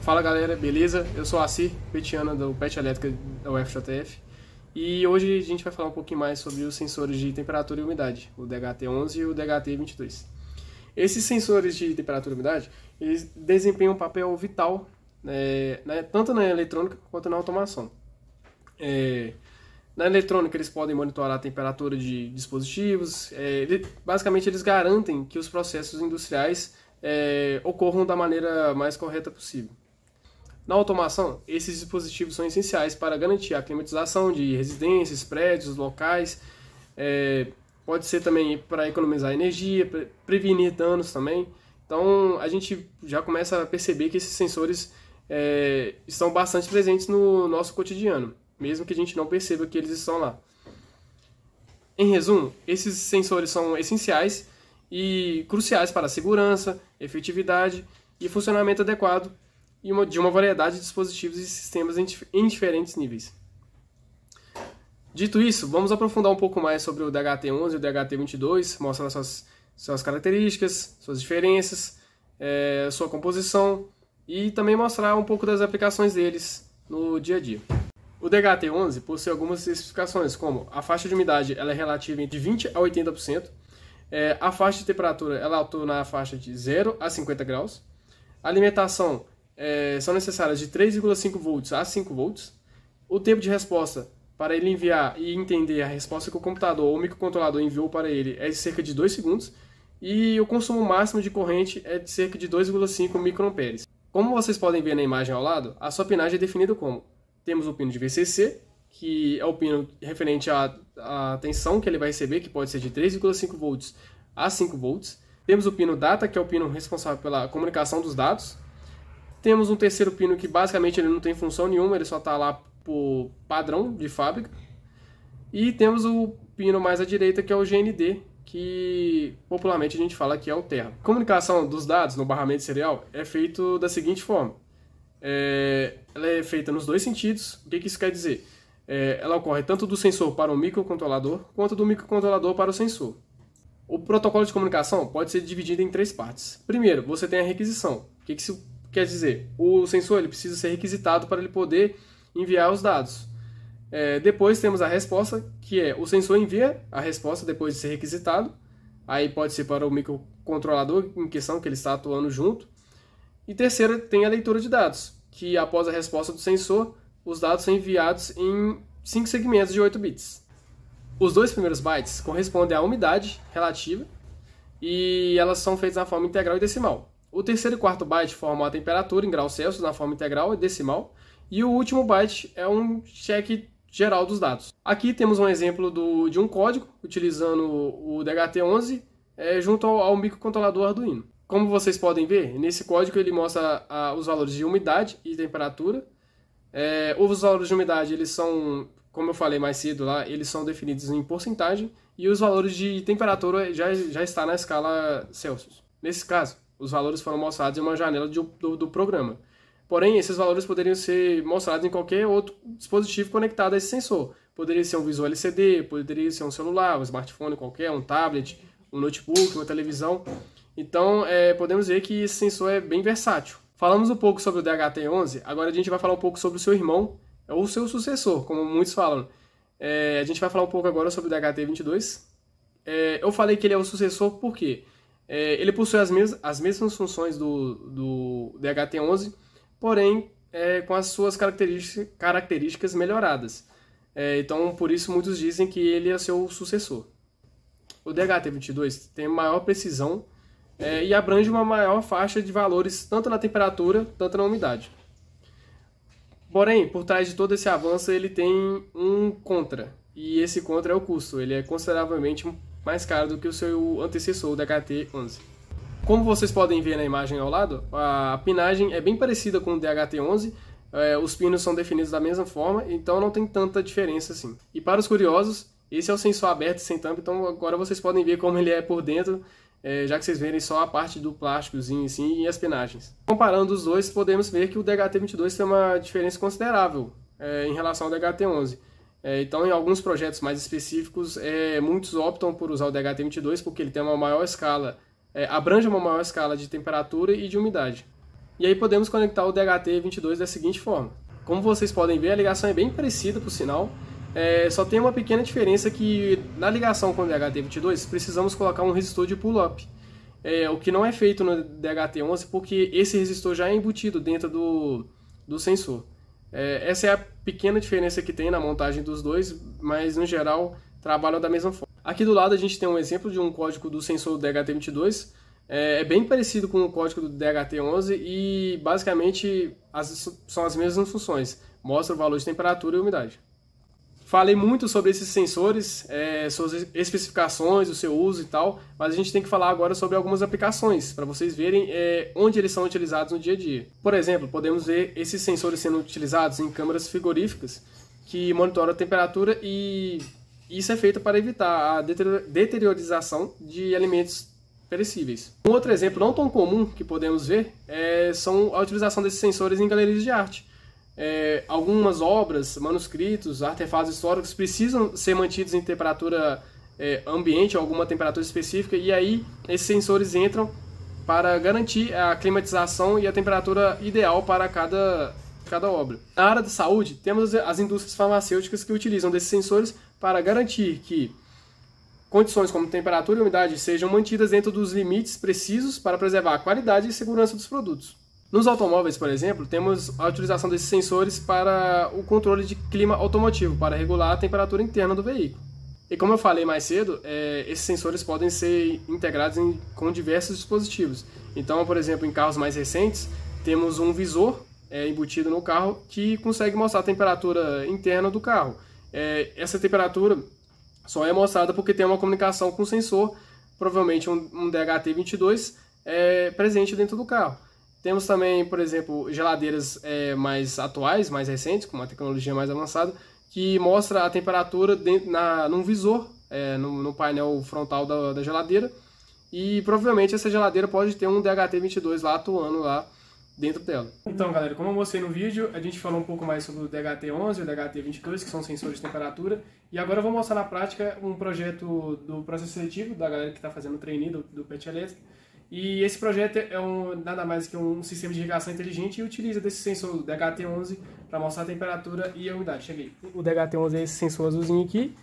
Fala galera, beleza? Eu sou a Acir, petiana do PET Elétrica da UFJF e hoje a gente vai falar um pouquinho mais sobre os sensores de temperatura e umidade, o DHT11 e o DHT22. Esses sensores de temperatura e umidade, eles desempenham um papel vital tanto na eletrônica quanto na automação. Na eletrônica eles podem monitorar a temperatura de dispositivos, basicamente eles garantem que os processos industriais ocorram da maneira mais correta possível. Na automação, esses dispositivos são essenciais para garantir a climatização de residências, prédios, locais, pode ser também para economizar energia, prevenir danos também. Então a gente já começa a perceber que esses sensores estão bastante presentes no nosso cotidiano, mesmo que a gente não perceba que eles estão lá. Em resumo, esses sensores são essenciais e cruciais para a segurança, efetividade e funcionamento adequado de uma variedade de dispositivos e sistemas em diferentes níveis. Dito isso, vamos aprofundar um pouco mais sobre o DHT11 e o DHT22, mostrar suas características, suas diferenças, sua composição e também mostrar um pouco das aplicações deles no dia a dia. O DHT11 possui algumas especificações, como a faixa de umidade ela é relativa entre 20% a 80%, a faixa de temperatura ela atua na faixa de 0 a 50 graus, a alimentação são necessárias de 3,5 volts a 5 volts, o tempo de resposta para ele enviar e entender a resposta que o computador ou o microcontrolador enviou para ele é de cerca de 2 segundos, e o consumo máximo de corrente é de cerca de 2,5 microamperes. Como vocês podem ver na imagem ao lado, a sua pinagem é definida como: temos o pino de VCC, que é o pino referente à tensão que ele vai receber, que pode ser de 3,5 volts a 5 volts. Temos o pino data, que é o pino responsável pela comunicação dos dados. Temos um terceiro pino que basicamente ele não tem função nenhuma, ele só está lá por padrão de fábrica. E temos o pino mais à direita, que é o GND, que popularmente a gente fala que é o terra. A comunicação dos dados no barramento serial é feito da seguinte forma. Ela é feita nos dois sentidos. O que isso quer dizer? Ela ocorre tanto do sensor para o microcontrolador, quanto do microcontrolador para o sensor. O protocolo de comunicação pode ser dividido em três partes. Primeiro, você tem a requisição. O que isso quer dizer? O sensor ele precisa ser requisitado para ele poder enviar os dados. Depois temos a resposta, que é o sensor envia a resposta depois de ser requisitado. Aí pode ser para o microcontrolador em questão, que ele está atuando junto. E terceira, tem a leitura de dados, que após a resposta do sensor, os dados são enviados em 5 segmentos de 8 bits. Os dois primeiros bytes correspondem à umidade relativa e elas são feitas na forma integral e decimal. O terceiro e quarto byte formam a temperatura em graus Celsius na forma integral e decimal, e o último byte é um cheque geral dos dados. Aqui temos um exemplo de um código utilizando o DHT11 junto ao microcontrolador Arduino. Como vocês podem ver, nesse código ele mostra os valores de umidade e temperatura. Os valores de umidade, eles são, como eu falei mais cedo lá, eles são definidos em porcentagem, e os valores de temperatura já está na escala Celsius. Nesse caso, os valores foram mostrados em uma janela do programa. Porém, esses valores poderiam ser mostrados em qualquer outro dispositivo conectado a esse sensor. Poderia ser um visor LCD, poderia ser um celular, um smartphone qualquer, um tablet, um notebook, uma televisão. Então, podemos ver que esse sensor é bem versátil. Falamos um pouco sobre o DHT11, agora a gente vai falar um pouco sobre o seu irmão, ou o seu sucessor, como muitos falam. A gente vai falar um pouco agora sobre o DHT22. Eu falei que ele é o sucessor porque ele possui as mesmas funções do DHT11, porém com as suas características melhoradas. Então, por isso, muitos dizem que ele é seu sucessor. O DHT22 tem maior precisão e abrange uma maior faixa de valores, tanto na temperatura, tanto na umidade. Porém, por trás de todo esse avanço, ele tem um contra, e esse contra é o custo. Ele é consideravelmente mais caro do que o seu antecessor, o DHT11. Como vocês podem ver na imagem ao lado, a pinagem é bem parecida com o DHT11, os pinos são definidos da mesma forma, então não tem tanta diferença assim. E para os curiosos, esse é o sensor aberto sem tampa, então agora vocês podem ver como ele é por dentro, já que vocês verem só a parte do plásticozinho assim, e as pinagens. Comparando os dois, podemos ver que o DHT22 tem uma diferença considerável em relação ao DHT11. Então, em alguns projetos mais específicos, muitos optam por usar o DHT22 porque ele tem uma maior escala, abrange uma maior escala de temperatura e de umidade. E aí podemos conectar o DHT22 da seguinte forma. Como vocês podem ver, a ligação é bem parecida, por sinal. Só tem uma pequena diferença que na ligação com o DHT22 precisamos colocar um resistor de pull-up. O que não é feito no DHT11 porque esse resistor já é embutido dentro do sensor. Essa é a pequena diferença que tem na montagem dos dois, mas no geral trabalham da mesma forma. Aqui do lado a gente tem um exemplo de um código do sensor DHT22. É bem parecido com o código do DHT11 e basicamente são as mesmas funções. Mostra o valor de temperatura e umidade. Falei muito sobre esses sensores, suas especificações, o seu uso e tal, mas a gente tem que falar agora sobre algumas aplicações, para vocês verem onde eles são utilizados no dia a dia. Por exemplo, podemos ver esses sensores sendo utilizados em câmaras frigoríficas, que monitoram a temperatura e isso é feito para evitar a deteriorização de alimentos perecíveis. Um outro exemplo não tão comum que podemos ver são a utilização desses sensores em galerias de arte. Algumas obras, manuscritos, artefatos históricos precisam ser mantidos em temperatura ambiente, alguma temperatura específica, e aí esses sensores entram para garantir a climatização e a temperatura ideal para cada obra. Na área da saúde, temos as indústrias farmacêuticas que utilizam desses sensores para garantir que condições como temperatura e umidade sejam mantidas dentro dos limites precisos para preservar a qualidade e segurança dos produtos. Nos automóveis, por exemplo, temos a utilização desses sensores para o controle de clima automotivo, para regular a temperatura interna do veículo. E como eu falei mais cedo, esses sensores podem ser integrados com diversos dispositivos. Então, por exemplo, em carros mais recentes, temos um visor embutido no carro que consegue mostrar a temperatura interna do carro. Essa temperatura só é mostrada porque tem uma comunicação com o sensor, provavelmente um DHT22 presente dentro do carro. Temos também, por exemplo, geladeiras mais atuais, mais recentes, com uma tecnologia mais avançada, que mostra a temperatura num visor, no painel frontal da geladeira, e provavelmente essa geladeira pode ter um DHT22 lá atuando lá dentro dela. Então, galera, como eu mostrei no vídeo, a gente falou um pouco mais sobre o DHT11 e o DHT22, que são sensores de temperatura, e agora eu vou mostrar na prática um projeto do processo seletivo, da galera que está fazendo o trainee do PET Elétrica. E esse projeto nada mais que um sistema de irrigação inteligente e utiliza desse sensor do DHT11 para mostrar a temperatura e a umidade. Cheguei. O DHT11 é esse sensor azulzinho aqui.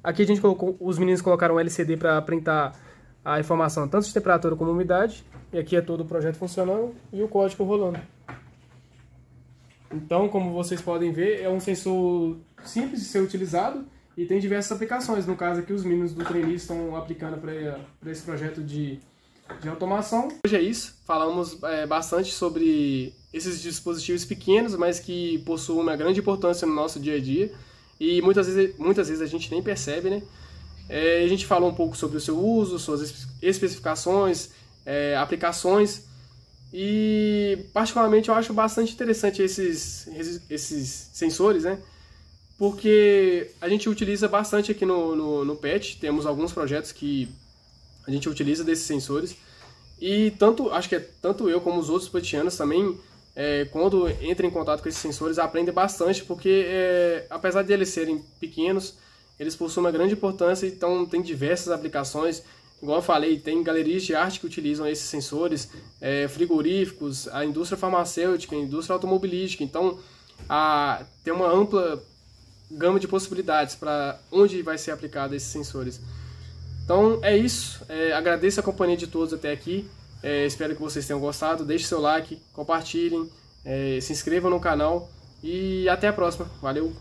Aqui a gente os meninos colocaram um LCD para printar a informação tanto de temperatura como umidade. E aqui é todo o projeto funcionando e o código rolando. Então, como vocês podem ver, é um sensor simples de ser utilizado e tem diversas aplicações. No caso aqui, os meninos do trainee estão aplicando para esse projeto de automação. Hoje é isso, falamos bastante sobre esses dispositivos pequenos, mas que possuem uma grande importância no nosso dia a dia e muitas vezes a gente nem percebe, né? A gente falou um pouco sobre o seu uso, suas especificações, aplicações e particularmente eu acho bastante interessante esses sensores, né? Porque a gente utiliza bastante aqui no PET, temos alguns projetos que a gente utiliza desses sensores e acho que tanto eu como os outros petianos também, quando entram em contato com esses sensores, aprendem bastante, porque apesar de eles serem pequenos, eles possuem uma grande importância, então tem diversas aplicações. Igual eu falei, tem galerias de arte que utilizam esses sensores, frigoríficos, a indústria farmacêutica, a indústria automobilística, então tem uma ampla gama de possibilidades para onde vai ser aplicado esses sensores. Então é isso, agradeço a companhia de todos até aqui, espero que vocês tenham gostado, deixe seu like, compartilhem, se inscrevam no canal e até a próxima, valeu!